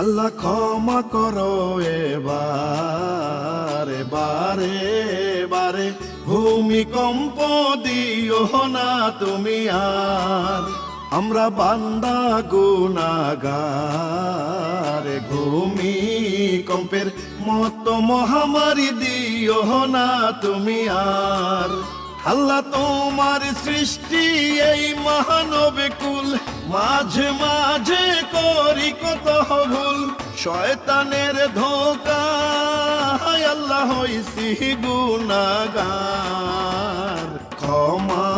আল্লাহ ক্ষমা করো এবারে বারে বারে, ভূমিকম্প দিও না তুমি আর। আমরা বান্দা গুনাহগার, ভূমিকম্পের মতো মহামারী দিও না তুমি আর। আল্লাহ তোমার সৃষ্টি এই মহানব কুল, মাঝে মাঝে করি কত ভুল। শয়তানের ধোঁকা আল্লাহ হইছি গুনাহগার, ক্ষমা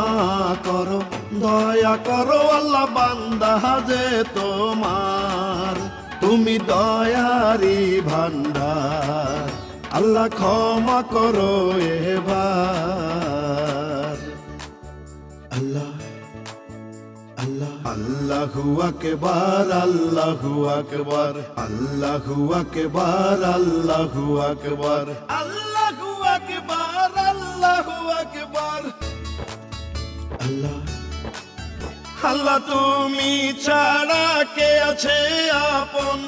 করো দয়া করো আল্লাহ, বান্দা যে তোমার, তুমি দয়ারি ভান্ডার। আল্লাহ ক্ষমা করো এবার। আল্লাহ আল্লাহ আল্লাহু আকবার, আল্লাহু আকবার, আল্লাহু আকবার, আল্লাহু আকবার, আল্লাহু আকবার, আল্লাহু আকবার। আল্লাহ আল্লাহ তুমি ছাড়া কে আছে আপন,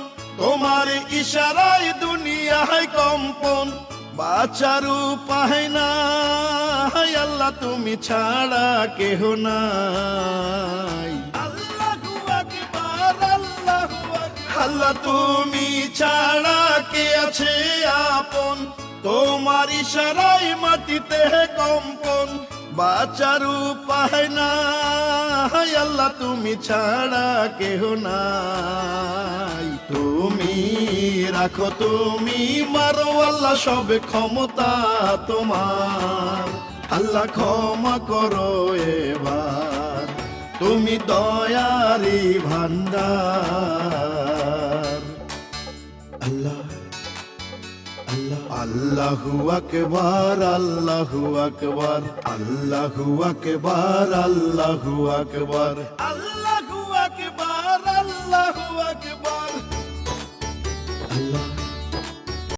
তোমার ইশারায় দুনিয়ায় কম্পন, বাঁচার উপায় নাই আল্লাহ তুমি ছাড়া কেহ নাই। আল্লাহু আকবার, আল্লাহু আকবার। আল্লাহ তুমি ছাড়া কে আছে আপন, তোমার ইশারায় মাটিতে কম্পন, বাঁচার উপায় নাই আল্লাহ তুমি ছাড়া কেহ নাই। তুমি রাখো তুমি মারো আল্লাহ, সব ক্ষমতা তোমার। আল্লাহ ক্ষমা করো এবার, তুমি দয়ারি ভান্ডার। আল্লাহ আল্লাহু আকবার, আল্লাহু আকবার, আল্লাহু আকবার, আল্লাহু আকবার, আল্লাহু আকবার।